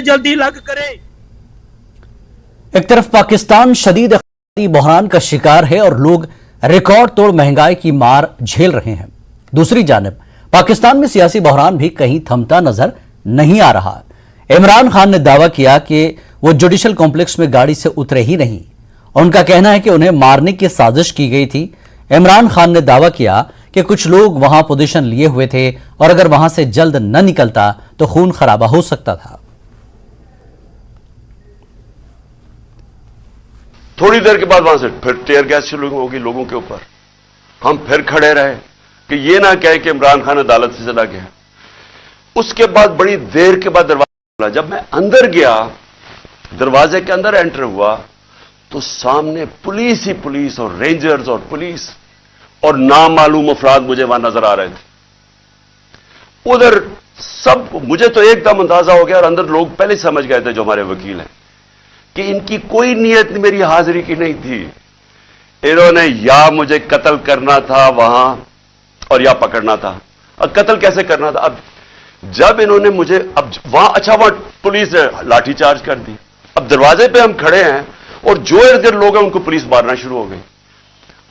से जल्दी लग करे। एक तरफ पाकिस्तान शदीद इक़्तिसादी बहरान का शिकार है और लोग रिकॉर्ड तोड़ महंगाई की मार झेल रहे हैं। दूसरी जानिब पाकिस्तान में सियासी बहरान भी कहीं थमता नजर नहीं आ रहा। इमरान खान ने दावा किया कि वो जुडिशल कॉम्प्लेक्स में गाड़ी से उतरे ही नहीं। उनका कहना है कि उन्हें मारने की साजिश की गई थी। इमरान खान ने दावा किया कि कुछ लोग वहां पोजीशन लिए हुए थे और अगर वहां से जल्द न निकलता तो खून खराबा हो सकता था। थोड़ी देर के बाद वहां से फिर टेयर गैस शुरू होगी लोगों के ऊपर। हम फिर खड़े रहे कि ये ना कहे कि इमरान खान अदालत से चला गया। उसके बाद बड़ी देर के बाद दरवाजा खुला। जब मैं अंदर गया, दरवाजे के अंदर एंटर हुआ तो सामने पुलिस ही पुलिस और रेंजर्स और पुलिस और नामालूम अफराद मुझे वहां नजर आ रहे थे। उधर सब मुझे तो एकदम अंदाजा हो गया और अंदर लोग पहले समझ गए थे जो हमारे वकील हैं कि इनकी कोई नीयत मेरी हाजिरी की नहीं थी। इन्होंने या मुझे कत्ल करना था वहां और या पकड़ना था। अब कत्ल कैसे करना था? अब जब इन्होंने मुझे अब वहां वहां पुलिस ने लाठीचार्ज कर दी। अब दरवाजे पे हम खड़े हैं और जो इर्द गिर्द लोग हैं उनको पुलिस मारना शुरू हो गई।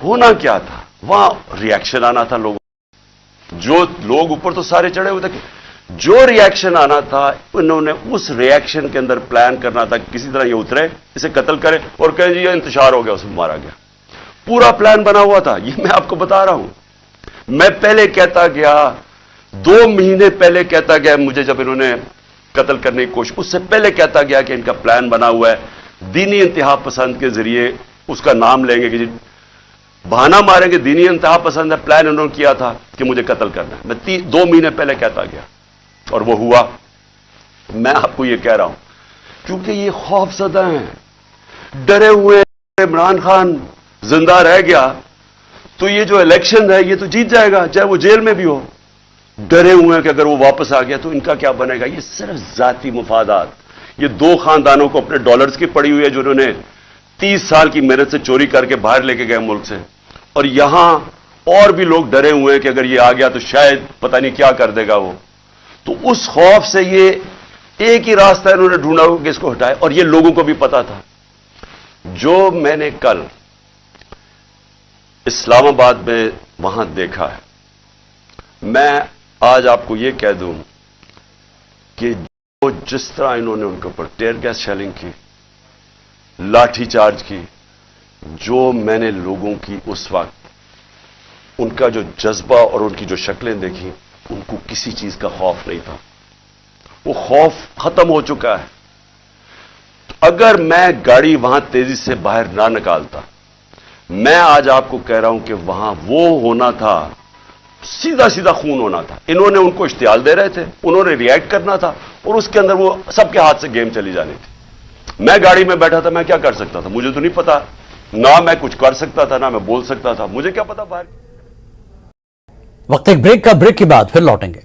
होना क्या था? वहां रिएक्शन आना था लोगों। जो लोग ऊपर तो सारे चढ़े हुए थे, जो रिएक्शन आना था उन्होंने उस रिएक्शन के अंदर प्लान करना था किसी तरह ये उतरे, इसे कत्ल करे और कहे जी ये इंतशार हो गया, उसमें मारा गया। पूरा प्लान बना हुआ था। ये मैं आपको बता रहा हूं। मैं पहले कहता गया, 2 महीने पहले कहता गया मुझे, जब इन्होंने कत्ल करने की कोशिश, उससे पहले कहता गया कि इनका प्लान बना हुआ है, दीनी इंतहा पसंद के जरिए उसका नाम लेंगे कि बहाना मारेंगे, दीनी इंतहा पसंद है, प्लान उन्होंने किया था कि मुझे कत्ल करना है। मैं 2 महीने पहले कहता गया और वो हुआ। मैं आपको ये कह रहा हूं क्योंकि ये खौफजदा हैं, डरे हुए। इमरान खान जिंदा रह गया तो ये जो इलेक्शन है ये तो जीत जाएगा, चाहे वो जेल में भी हो। डरे हुए हैं कि अगर वो वापस आ गया तो इनका क्या बनेगा। ये सिर्फ जाती मुफादात, ये 2 खानदानों को अपने डॉलर्स की पड़ी हुई है जो उन्होंने 30 साल की मेहनत से चोरी करके बाहर लेके गए मुल्क से। और यहां और भी लोग डरे हुए हैं कि अगर ये आ गया तो शायद पता नहीं क्या कर देगा वो। तो उस खौफ से ये एक ही रास्ता इन्होंने ढूंढा कि इसको हटाए, और ये लोगों को भी पता था। जो मैंने कल इस्लामाबाद में वहां देखा है, मैं आज आपको यह कह दूं कि जिस तरह इन्होंने उनके ऊपर टेयर गैस शेलिंग की, लाठीचार्ज की, जो मैंने लोगों की उस वक्त उनका जो जज्बा और उनकी जो शक्लें देखी, उनको किसी चीज का खौफ नहीं था। वो खौफ खत्म हो चुका है। अगर मैं गाड़ी वहां तेजी से बाहर ना निकालता, मैं आज आपको कह रहा हूं कि वहां वो होना था, सीधा सीधा खून होना था। इन्होंने उनको इश्तियाल दे रहे थे, उन्होंने रिएक्ट करना था और उसके अंदर वो सबके हाथ से गेम चली जानी थी। मैं गाड़ी में बैठा था, मैं क्या कर सकता था? मुझे तो नहीं पता, ना मैं कुछ कर सकता था, ना मैं बोल सकता था। मुझे क्या पता बाहर। वक्त एक ब्रेक के बाद फिर लौटेंगे।